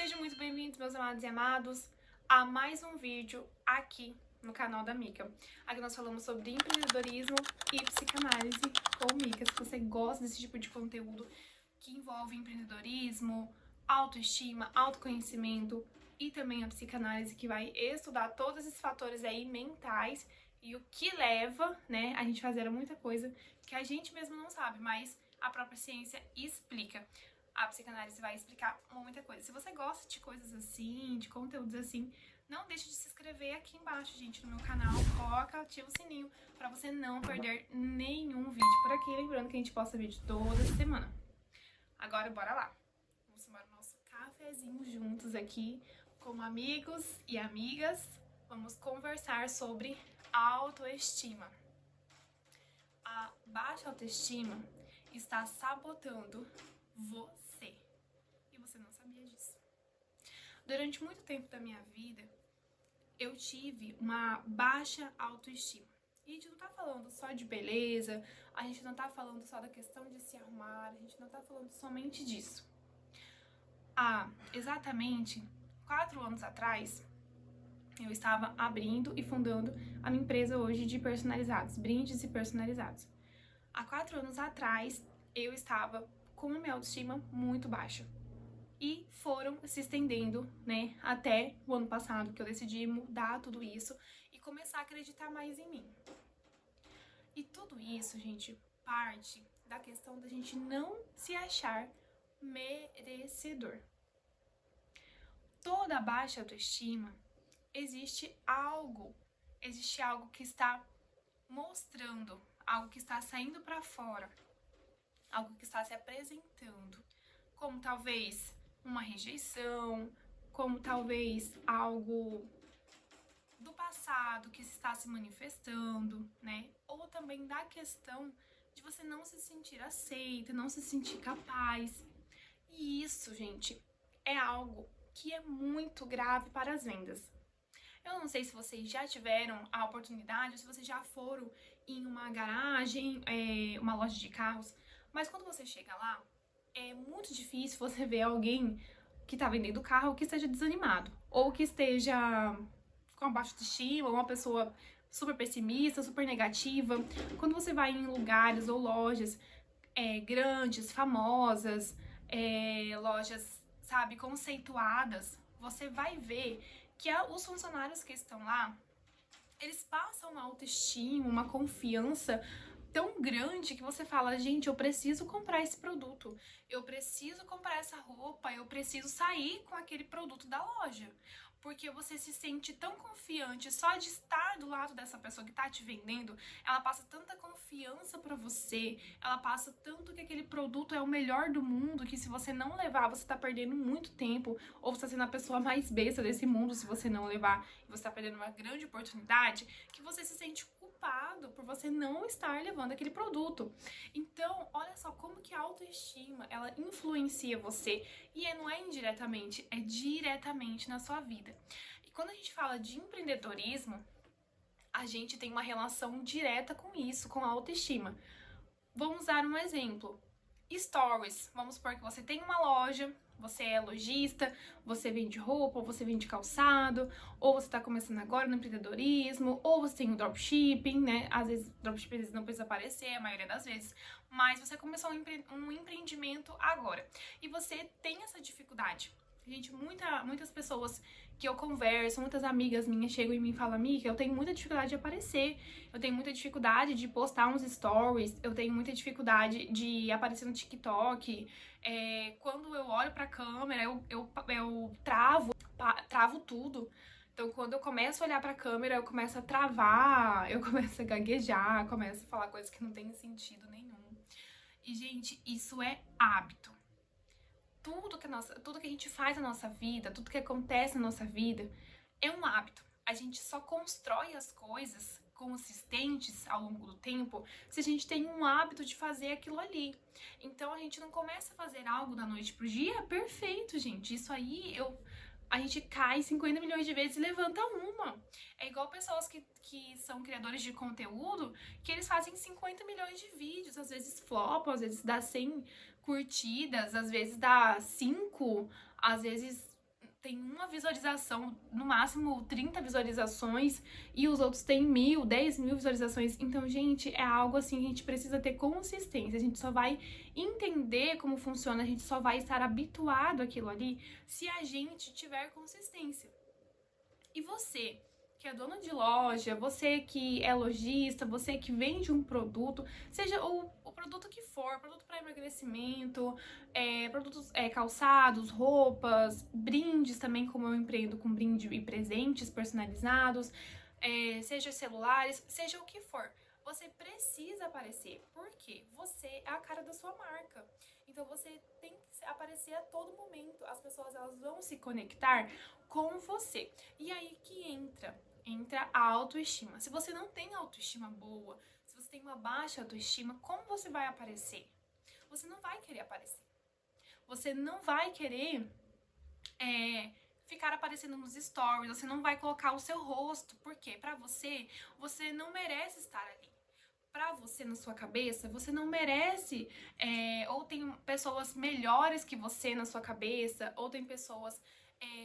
Sejam muito bem-vindos, meus amados e amados, a mais um vídeo aqui no canal da Mica. Aqui nós falamos sobre empreendedorismo e psicanálise com Mica. Se você gosta desse tipo de conteúdo que envolve empreendedorismo, autoestima, autoconhecimento e também a psicanálise, que vai estudar todos esses fatores aí mentais e o que leva, né, a gente fazer muita coisa que a gente mesmo não sabe, mas a própria ciência explica. A psicanálise vai explicar muita coisa. Se você gosta de coisas assim, de conteúdos assim, não deixe de se inscrever aqui embaixo, gente, no meu canal. Coloca, ativa o sininho para você não perder nenhum vídeo por aqui. Lembrando que a gente posta vídeo toda semana. Agora, bora lá. Vamos tomar o nosso cafezinho juntos aqui, como amigos e amigas. Vamos conversar sobre autoestima. A baixa autoestima está sabotando você. E você não sabia disso. Durante muito tempo da minha vida, eu tive uma baixa autoestima. E a gente não tá falando só de beleza, a gente não tá falando só da questão de se arrumar, a gente não tá falando somente disso. Há exatamente 4 anos atrás, eu estava abrindo e fundando a minha empresa hoje de personalizados, brindes e personalizados. Há 4 anos atrás, eu estava com uma minha autoestima muito baixa. E foram se estendendo, né, até o ano passado, que eu decidi mudar tudo isso e começar a acreditar mais em mim. E tudo isso, gente, parte da questão da gente não se achar merecedor. Toda baixa autoestima existe algo que está mostrando, algo que está saindo para fora, algo que está se apresentando, como talvez uma rejeição, como talvez algo do passado que está se manifestando, né? Ou também da questão de você não se sentir aceita, não se sentir capaz. E isso, gente, é algo que é muito grave para as vendas. Eu não sei se vocês já tiveram a oportunidade, ou se vocês já foram em uma garagem, uma loja de carros, mas quando você chega lá, é muito difícil você ver alguém que tá vendendo carro que esteja desanimado, ou que esteja com baixa autoestima, ou uma pessoa super pessimista, super negativa. Quando você vai em lugares ou lojas grandes, famosas, lojas, sabe, conceituadas, você vai ver que os funcionários que estão lá, eles passam uma autoestima, uma confiança tão grande que você fala, gente, eu preciso comprar esse produto, eu preciso comprar essa roupa, eu preciso sair com aquele produto da loja. Porque você se sente tão confiante só de estar do lado dessa pessoa que tá te vendendo, ela passa tanta confiança pra você, ela passa tanto que aquele produto é o melhor do mundo, que se você não levar, você tá perdendo muito tempo, ou você tá sendo a pessoa mais besta desse mundo se você não levar, e você tá perdendo uma grande oportunidade, que você se sente culpado por você não estar levando aquele produto. Então, olha só como que a autoestima, ela influencia você, e não é indiretamente, é diretamente na sua vida. E quando a gente fala de empreendedorismo, a gente tem uma relação direta com isso, com a autoestima. Vamos dar um exemplo. Stories. Vamos supor que você tem uma loja, você é lojista, você vende roupa, ou você vende calçado, ou você está começando agora no empreendedorismo, ou você tem o dropshipping, né? Às vezes o dropshipping não precisa aparecer, a maioria das vezes, mas você começou um empreendimento agora e você tem essa dificuldade. Gente, muitas pessoas que eu converso, muitas amigas minhas chegam em mim e falam, amiga, eu tenho muita dificuldade de aparecer, eu tenho muita dificuldade de postar uns stories, eu tenho muita dificuldade de aparecer no TikTok, quando eu olho pra câmera, eu travo tudo. Então, quando eu começo a olhar pra câmera, eu começo a travar, eu começo a gaguejar, começo a falar coisas que não tem sentido nenhum. E, gente, isso é hábito. Tudo que a gente faz na nossa vida, tudo que acontece na nossa vida é um hábito. A gente só constrói as coisas consistentes ao longo do tempo se a gente tem um hábito de fazer aquilo ali. Então a gente não começa a fazer algo da noite pro dia, perfeito, gente. Isso aí a gente cai 50 milhões de vezes e levanta uma. É igual pessoas que são criadores de conteúdo, que eles fazem 50 milhões de vídeos, às vezes flopam, às vezes dá 100 curtidas, às vezes dá 5, às vezes tem uma visualização, no máximo 30 visualizações, e os outros têm 1.000, 10.000 visualizações. Então, gente, é algo assim que a gente precisa ter consistência. A gente só vai entender como funciona, a gente só vai estar habituado àquilo ali se a gente tiver consistência. E você, que é dono de loja, você que é lojista, você que vende um produto, seja o produto que for, produto para emagrecimento, produtos calçados, roupas, brindes também, como eu empreendo com brinde e presentes personalizados, seja celulares, seja o que for. Você precisa aparecer, porque você é a cara da sua marca. Então você tem que aparecer a todo momento. As pessoas, elas vão se conectar com você. E aí que entra a autoestima. Se você não tem autoestima boa, se você tem uma baixa autoestima, como você vai aparecer? Você não vai querer aparecer. Você não vai querer ficar aparecendo nos stories, você não vai colocar o seu rosto, porque pra você não merece estar ali. Pra você, na sua cabeça, você não merece, ou tem pessoas melhores que você na sua cabeça, ou tem pessoas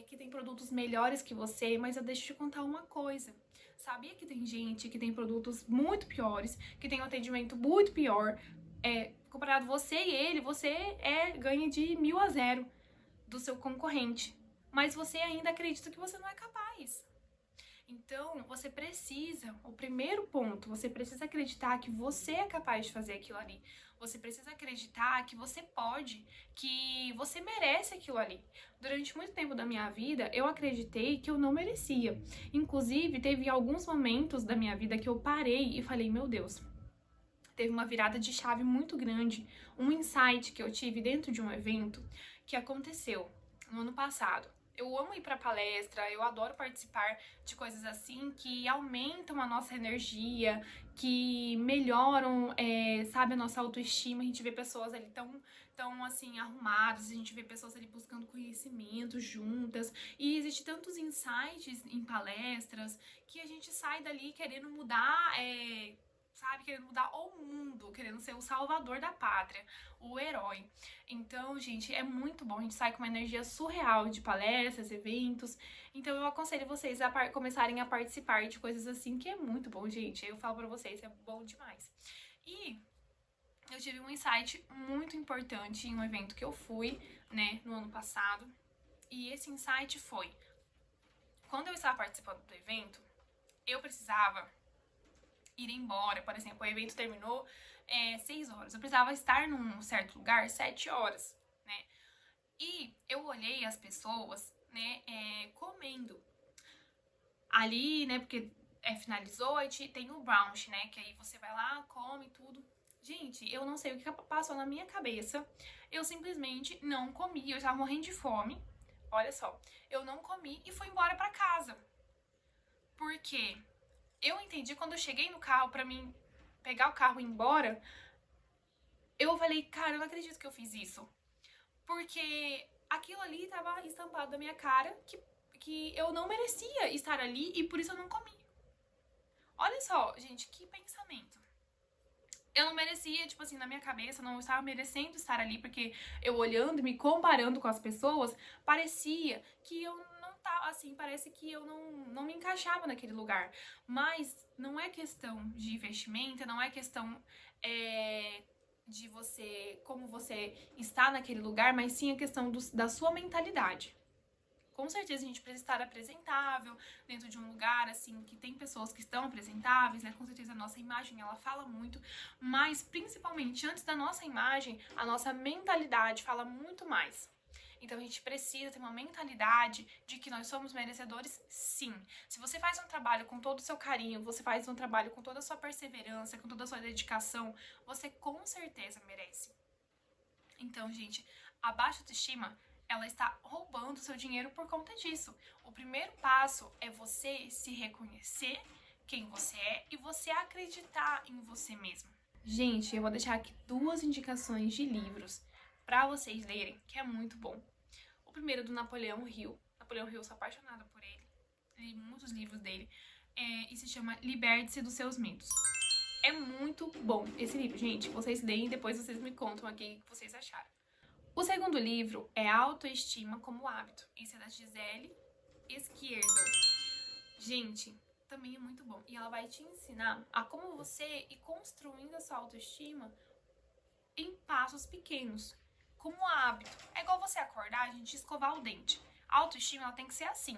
que tem produtos melhores que você, mas eu deixo te contar uma coisa. Sabia que tem gente que tem produtos muito piores, que tem um atendimento muito pior, comparado você e ele, você ganha de 1.000 a 0 do seu concorrente, mas você ainda acredita que você não é capaz. Então, você precisa, o primeiro ponto, você precisa acreditar que você é capaz de fazer aquilo ali. Você precisa acreditar que você pode, que você merece aquilo ali. Durante muito tempo da minha vida, eu acreditei que eu não merecia. Inclusive, teve alguns momentos da minha vida que eu parei e falei, meu Deus, teve uma virada de chave muito grande, um insight que eu tive dentro de um evento que aconteceu no ano passado. Eu amo ir pra palestra, eu adoro participar de coisas assim que aumentam a nossa energia, que melhoram, sabe, a nossa autoestima. A gente vê pessoas ali tão assim, arrumadas, a gente vê pessoas ali buscando conhecimento juntas. E existe tantos insights em palestras que a gente sai dali querendo mudar, sabe, querendo mudar o mundo, querendo ser o salvador da pátria, o herói. Então, gente, é muito bom, a gente sai com uma energia surreal de palestras, eventos. Então eu aconselho vocês a começarem a participar de coisas assim, que é muito bom, gente. Eu falo pra vocês, é bom demais. E eu tive um insight muito importante em um evento que eu fui, né, no ano passado. E esse insight foi, quando eu estava participando do evento, eu precisava ir embora. Por exemplo, o evento terminou 6 horas. Eu precisava estar num certo lugar 7 horas, né? E eu olhei as pessoas, né, comendo ali, né, porque finalizou, aí tem o brunch, né, que aí você vai lá, come tudo. Gente, eu não sei o que passou na minha cabeça. Eu simplesmente não comi, eu estava morrendo de fome. Olha só, eu não comi e fui embora pra casa. Por quê? Eu entendi quando eu cheguei no carro pra mim pegar o carro e ir embora, eu falei, cara, eu não acredito que eu fiz isso. Porque aquilo ali tava estampado na minha cara que eu não merecia estar ali e por isso eu não comi. Olha só, gente, que pensamento. Eu não merecia, tipo assim, na minha cabeça, não estava merecendo estar ali, porque eu olhando e me comparando com as pessoas, parecia que eu não tava, assim, parece que eu não me encaixava naquele lugar. Mas não é questão de investimento, não é questão de você, como você está naquele lugar, mas sim a questão da sua mentalidade. Com certeza a gente precisa estar apresentável dentro de um lugar, assim, que tem pessoas que estão apresentáveis, né? Com certeza a nossa imagem, ela fala muito, mas principalmente antes da nossa imagem, a nossa mentalidade fala muito mais. Então a gente precisa ter uma mentalidade de que nós somos merecedores, sim. Se você faz um trabalho com todo o seu carinho, você faz um trabalho com toda a sua perseverança, com toda a sua dedicação, você com certeza merece. Então, gente, a baixa autoestima, ela está roubando seu dinheiro por conta disso. O primeiro passo é você se reconhecer quem você é e você acreditar em você mesmo. Gente, eu vou deixar aqui 2 indicações de livros para vocês lerem, que é muito bom. O primeiro é do Napoleão Hill. Napoleão Hill, eu sou apaixonada por ele. Li muitos livros dele. E se chama Liberte-se dos Seus Medos. É muito bom esse livro, gente. Vocês leem e depois vocês me contam aqui o que vocês acharam. O segundo livro é Autoestima como Hábito. Esse é da Gisele Izquierdo. Gente, também é muito bom. E ela vai te ensinar a como você ir construindo a sua autoestima em passos pequenos, como hábito. É igual você acordar, a gente escovar o dente. A autoestima, ela tem que ser assim.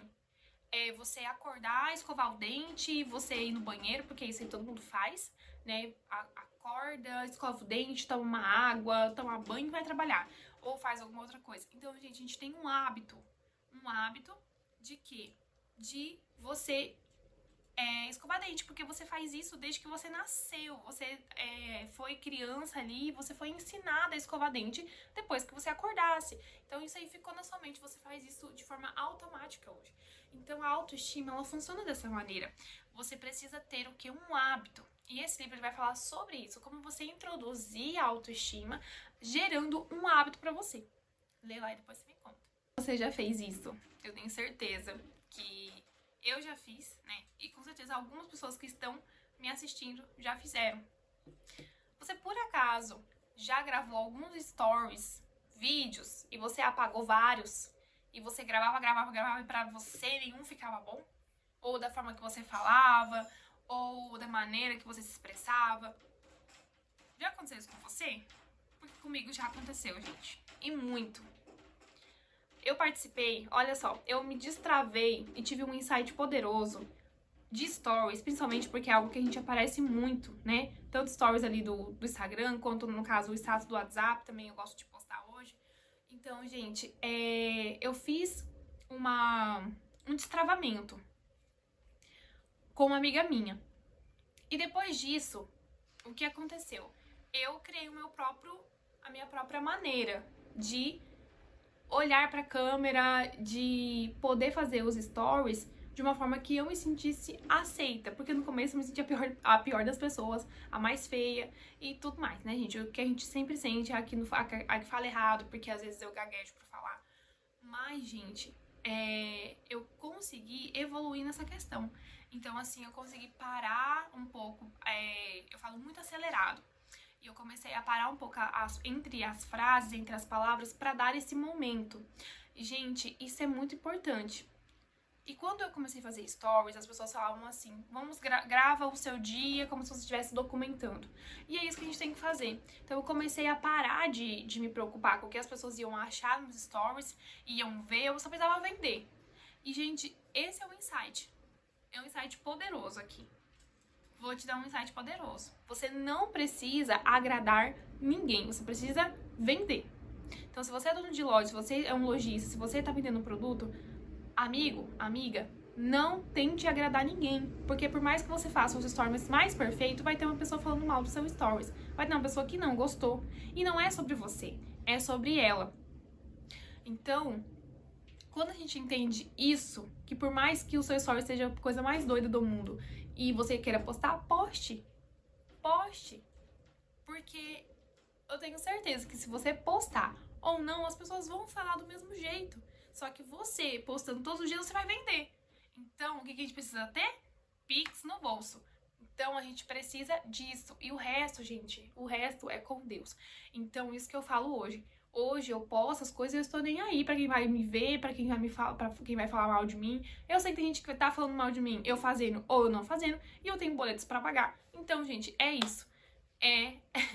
É você acordar, escovar o dente, você ir no banheiro, porque isso aí todo mundo faz, né? Acorda, escova o dente, toma uma água, toma banho e vai trabalhar. Ou faz alguma outra coisa. Então, gente, a gente tem um hábito. Um hábito de quê? De você escovar dente, porque você faz isso desde que você nasceu. Você foi criança ali, você foi ensinada a escovar dente depois que você acordasse. Então isso aí ficou na sua mente, você faz isso de forma automática hoje. Então a autoestima, ela funciona dessa maneira. Você precisa ter o que? Um hábito. E esse livro ele vai falar sobre isso, como você introduzir a autoestima, gerando um hábito pra você. Lê lá e depois você me conta. Você já fez isso? Eu tenho certeza que eu já fiz, né? E com certeza algumas pessoas que estão me assistindo já fizeram. Você por acaso já gravou alguns stories, vídeos, e você apagou vários? E você gravava e pra você nenhum ficava bom? Ou da forma que você falava, ou da maneira que você se expressava? Já aconteceu isso com você? Porque comigo já aconteceu, gente. E muito. Eu participei, olha só, eu me destravei e tive um insight poderoso de stories, principalmente porque é algo que a gente aparece muito, né? Tanto stories ali do Instagram, quanto no caso o status do WhatsApp, também eu gosto de postar hoje. Então, gente, eu fiz um destravamento com uma amiga minha. E depois disso, o que aconteceu? Eu criei a minha própria maneira de olhar pra câmera, de poder fazer os stories de uma forma que eu me sentisse aceita. Porque no começo eu me sentia a pior das pessoas, a mais feia e tudo mais, né, gente? O que a gente sempre sente é a que fala errado, porque às vezes eu gaguejo pra falar. Mas, gente, eu consegui evoluir nessa questão. Então, assim, eu consegui parar um pouco. Eu falo muito acelerado. E eu comecei a parar um pouco entre as frases, entre as palavras, para dar esse momento. E, gente, isso é muito importante. E quando eu comecei a fazer stories, as pessoas falavam assim, grava o seu dia como se você estivesse documentando. E é isso que a gente tem que fazer. Então eu comecei a parar de me preocupar com o que as pessoas iam achar nos stories, iam ver, eu só precisava vender. E, gente, esse é o insight. É um insight poderoso aqui. Vou te dar um insight poderoso. Você não precisa agradar ninguém, você precisa vender. Então, se você é dono de loja, se você é um lojista, se você tá vendendo um produto, amigo, amiga, não tente agradar ninguém. Porque por mais que você faça os stories mais perfeitos, vai ter uma pessoa falando mal do seu stories. Vai ter uma pessoa que não gostou. E não é sobre você, é sobre ela. Então, quando a gente entende isso, que por mais que o seu story seja a coisa mais doida do mundo e você queira postar, poste. Poste. Porque eu tenho certeza que se você postar ou não, as pessoas vão falar do mesmo jeito. Só que você, postando todos os dias, você vai vender. Então, o que a gente precisa ter? Pix no bolso. Então, a gente precisa disso. E o resto, gente, o resto é com Deus. Então, isso que eu falo hoje. Hoje eu posto as coisas e eu estou nem aí pra quem vai me ver, pra quem vai falar mal de mim. Eu sei que tem gente que tá falando mal de mim, eu fazendo ou eu não fazendo, e eu tenho boletos pra pagar. Então, gente, é isso.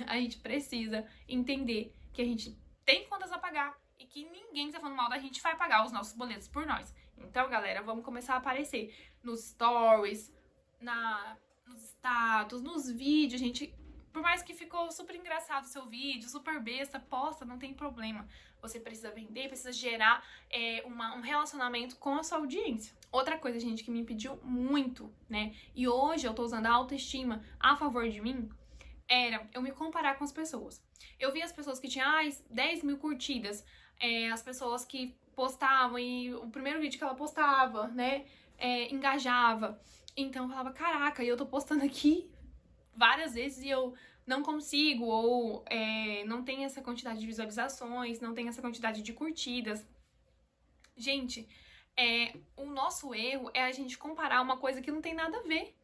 A gente precisa entender que a gente tem contas a pagar e que ninguém que tá falando mal da gente vai pagar os nossos boletos por nós. Então, galera, vamos começar a aparecer nos stories, nos status, nos vídeos, gente. Por mais que ficou super engraçado o seu vídeo, super besta, posta, não tem problema. Você precisa vender, precisa gerar um relacionamento com a sua audiência. Outra coisa, gente, que me impediu muito, né? E hoje eu tô usando a autoestima a favor de mim, era eu me comparar com as pessoas. Eu vi as pessoas que tinham 10 mil curtidas, as pessoas que postavam e o primeiro vídeo que ela postava, né, engajava. Então eu falava, caraca, eu tô postando aqui várias vezes e eu não consigo, ou não tem essa quantidade de visualizações, não tem essa quantidade de curtidas. Gente, o nosso erro é a gente comparar uma coisa que não tem nada a ver.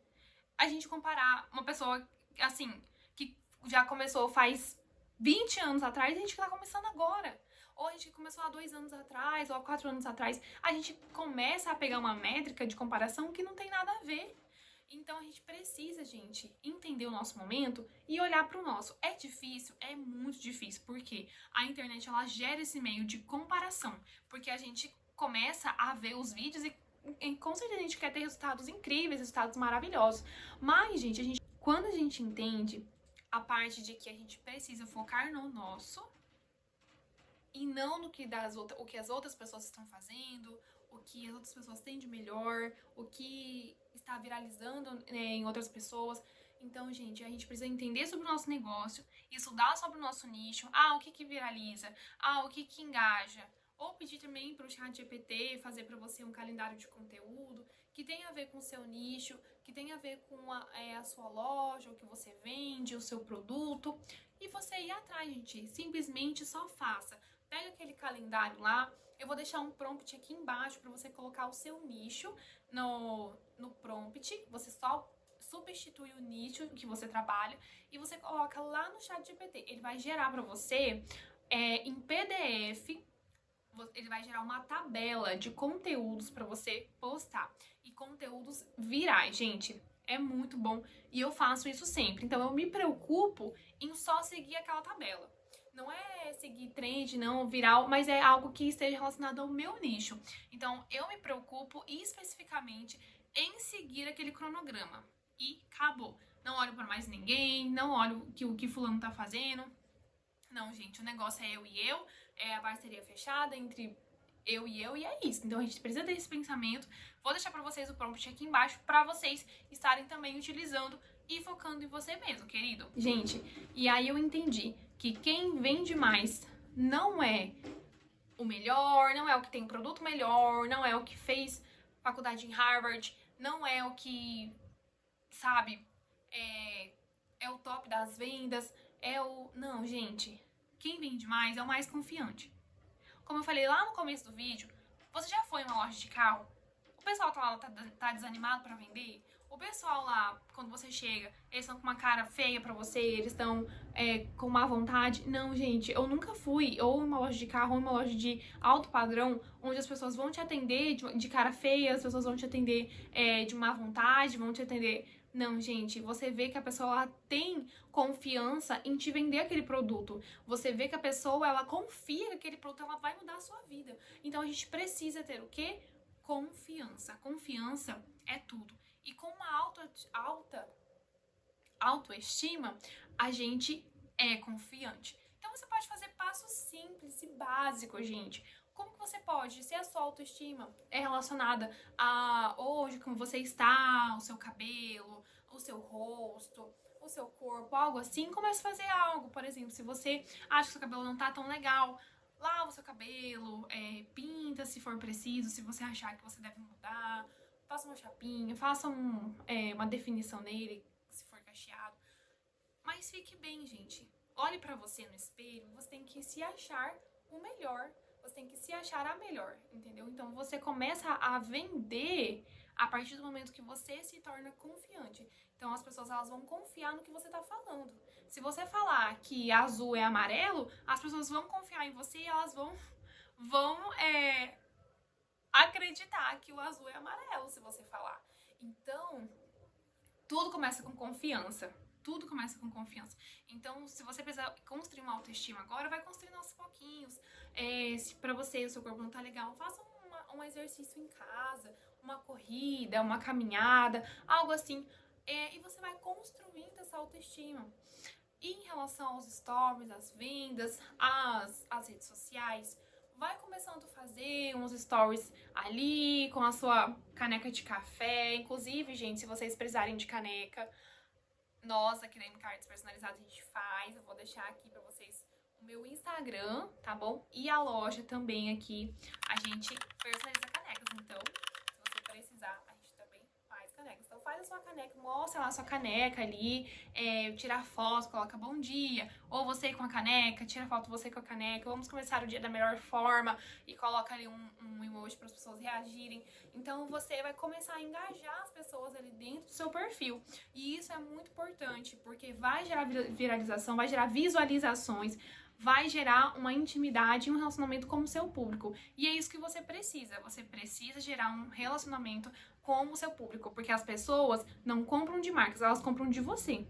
A gente comparar uma pessoa, assim, que já começou faz 20 anos atrás e a gente tá começando agora. ou a gente começou há 2 anos atrás, ou há 4 anos atrás, a gente começa a pegar uma métrica de comparação que não tem nada a ver. Então a gente precisa, gente, entender o nosso momento e olhar para o nosso. É difícil? É muito difícil, porque a internet ela gera esse meio de comparação, porque a gente começa a ver os vídeos e com certeza a gente quer ter resultados incríveis, resultados maravilhosos. Mas, gente, quando a gente entende a parte de que a gente precisa focar no nosso e não no que o que as outras pessoas estão fazendo, o que as outras pessoas têm de melhor, o que está viralizando em outras pessoas. Então, gente, a gente precisa entender sobre o nosso negócio, estudar sobre o nosso nicho, o que viraliza, o que engaja. Ou pedir também para o ChatGPT fazer para você um calendário de conteúdo que tenha a ver com o seu nicho, que tenha a ver com a sua loja, o que você vende, o seu produto. E você ir atrás, gente. Simplesmente só faça. Pega aquele calendário lá. Eu vou deixar um prompt aqui embaixo para você colocar o seu nicho no prompt. Você só substitui o nicho que você trabalha e você coloca lá no ChatGPT. Ele vai gerar para você em PDF. Ele vai gerar uma tabela de conteúdos para você postar. E conteúdos virais, gente. É muito bom e eu faço isso sempre. Então eu me preocupo em só seguir aquela tabela. Não é seguir trend, não, viral, mas é algo que esteja relacionado ao meu nicho. Então eu me preocupo especificamente em seguir aquele cronograma. E acabou. Não olho para mais ninguém, não olho o que fulano tá fazendo. Não, gente, o negócio é eu e eu, é a parceria fechada entre eu e é isso. Então a gente precisa desse pensamento. Vou deixar pra vocês o prompt aqui embaixo pra vocês estarem também utilizando e focando em você mesmo, querido. Gente, e aí eu entendi que quem vende mais não é o melhor, não é o que tem produto melhor, não é o que fez faculdade em Harvard, não é o que, sabe, é o top das vendas, Não, gente, quem vende mais é o mais confiante. Como eu falei lá no começo do vídeo, você já foi em uma loja de carro? O pessoal tá desanimado pra vender? O pessoal lá, quando você chega, eles estão com uma cara feia pra você, eles estão com má vontade? Não, gente, eu nunca fui ou em uma loja de carro ou em uma loja de alto padrão, onde as pessoas vão te atender de cara feia, as pessoas vão te atender de má vontade, vão te atender... Não, gente, você vê que a pessoa ela tem confiança em te vender aquele produto. Você vê que a pessoa, ela confia que aquele produto ela vai mudar a sua vida. Então a gente precisa ter o quê? Confiança. Confiança é tudo. E com uma alta autoestima, a gente é confiante. Então você pode fazer passos simples e básicos, gente. Como que você pode, se a sua autoestima é relacionada a hoje, como você está, o seu cabelo, o seu rosto, o seu corpo, algo assim, comece a fazer algo. Por exemplo, se você acha que o seu cabelo não tá tão legal, lava o seu cabelo, pinta se for preciso, se você achar que você deve mudar, faça uma chapinha, faça uma definição nele, se for cacheado. Mas fique bem, gente. Olhe pra você no espelho, você tem que se achar o melhor. Você tem que se achar a melhor, entendeu? Então você começa a vender a partir do momento que você se torna confiante. Então as pessoas elas vão confiar no que você tá falando. Se você falar que azul é amarelo, as pessoas vão confiar em você e elas vão acreditar que o azul é amarelo se você falar. Então, tudo começa com confiança. Tudo começa com confiança. Então, se você precisar construir uma autoestima agora, vai construindo aos pouquinhos. Se pra você o seu corpo não tá legal, faça um exercício em casa, uma corrida, uma caminhada, algo assim. E você vai construindo essa autoestima. E em relação aos stories, às vendas, às redes sociais, vai começando a fazer uns stories ali com a sua caneca de café. Inclusive, gente, se vocês precisarem de caneca, nós aqui da M-Cards Personalizados a gente faz. Eu vou deixar aqui pra vocês o meu Instagram, tá bom? E a loja também aqui, a gente personaliza canecas. Então, se você precisar, a gente também faz canecas. Então faz a sua caneca, mostra lá a sua caneca ali, tira foto, coloca bom dia. Ou você com a caneca, tira foto você com a caneca. Vamos começar o dia da melhor forma e coloca ali um emoji para as pessoas reagirem. Então você vai começar a engajar as pessoas ali dentro do seu perfil. E isso é muito importante, porque vai gerar viralização, vai gerar visualizações, vai gerar uma intimidade e um relacionamento com o seu público. E é isso que você precisa. Você precisa gerar um relacionamento com o seu público, porque as pessoas não compram de marcas, elas compram de você.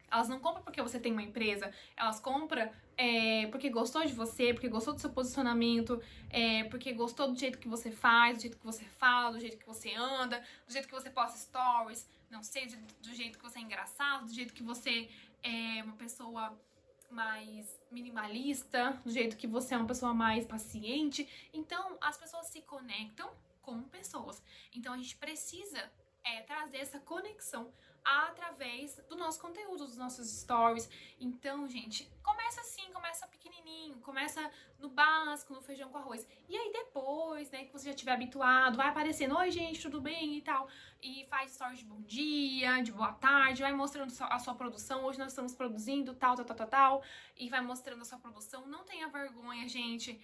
Elas não compram porque você tem uma empresa, elas compram porque gostou de você, porque gostou do seu posicionamento, porque gostou do jeito que você faz, do jeito que você fala, do jeito que você anda, do jeito que você posta stories, não sei, do jeito que você é engraçado, do jeito que você é uma pessoa mais minimalista, do jeito que você é uma pessoa mais paciente. Então, as pessoas se conectam com pessoas. Então, a gente precisa trazer essa conexão através do nosso conteúdo, dos nossos stories. Então, gente, começa assim, começa pequenininho, começa no básico, no feijão com arroz. E aí depois, né, que você já estiver habituado, vai aparecendo, oi gente, tudo bem e tal. E faz stories de bom dia, de boa tarde, vai mostrando a sua produção. Hoje nós estamos produzindo tal. E vai mostrando a sua produção. Não tenha vergonha, gente.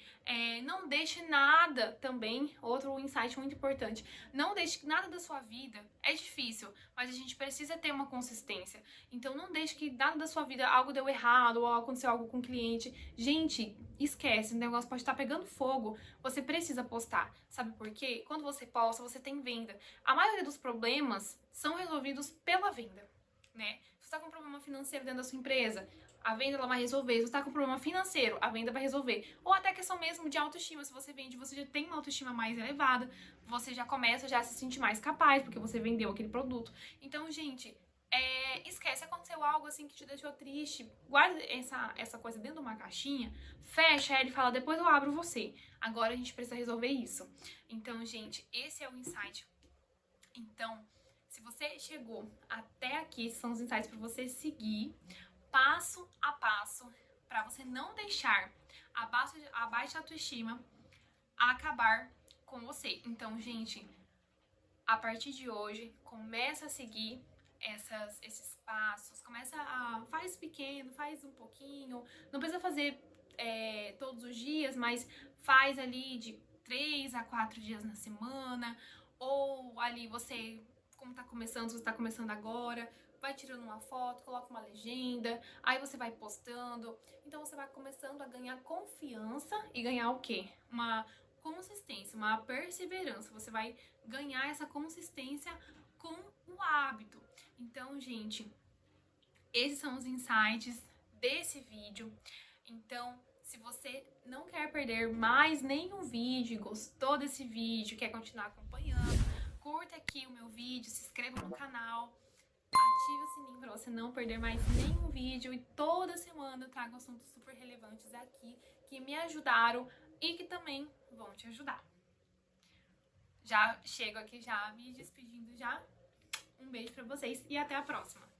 Não deixe nada também, outro insight muito importante. Não deixe nada da sua vida. É difícil, mas a gente precisa ter uma consistência. Então não deixe que nada da sua vida, algo deu errado, ou aconteceu algo com o cliente. Gente, esquece, o negócio pode estar pegando fogo. Você precisa postar. Sabe por quê? Quando você posta, você tem venda. A maioria dos problemas são resolvidos pela venda, né? Se você tá com um problema financeiro dentro da sua empresa, a venda ela vai resolver. Se você tá com um problema financeiro, a venda vai resolver. Ou até questão mesmo de autoestima. Se você vende, você já tem uma autoestima mais elevada, você já começa já a se sentir mais capaz, porque você vendeu aquele produto. Então, gente, esquece, aconteceu algo assim que te deixou triste, guarda essa coisa dentro de uma caixinha, fecha ela e fala, depois eu abro você. Agora a gente precisa resolver isso. Então, gente, esse é o insight. Então, se você chegou até aqui, esses são os insights para você seguir passo a passo, para você não deixar a baixa autoestima acabar com você. Então, gente, a partir de hoje, começa a seguir esses passos, faz pequeno, faz um pouquinho, não precisa fazer todos os dias, mas faz ali de 3 a 4 dias na semana, ou ali você, como tá começando, se você tá começando agora, vai tirando uma foto, coloca uma legenda, aí você vai postando, então você vai começando a ganhar confiança e ganhar o quê? Uma consistência, uma perseverança, você vai ganhar essa consistência com o hábito. Então, gente, esses são os insights desse vídeo. Então, se você não quer perder mais nenhum vídeo, gostou desse vídeo, quer continuar acompanhando, curta aqui o meu vídeo, se inscreva no canal, ative o sininho para você não perder mais nenhum vídeo. E toda semana eu trago assuntos super relevantes aqui que me ajudaram e que também vão te ajudar. Já chego aqui já me despedindo já. Um beijo pra vocês e até a próxima!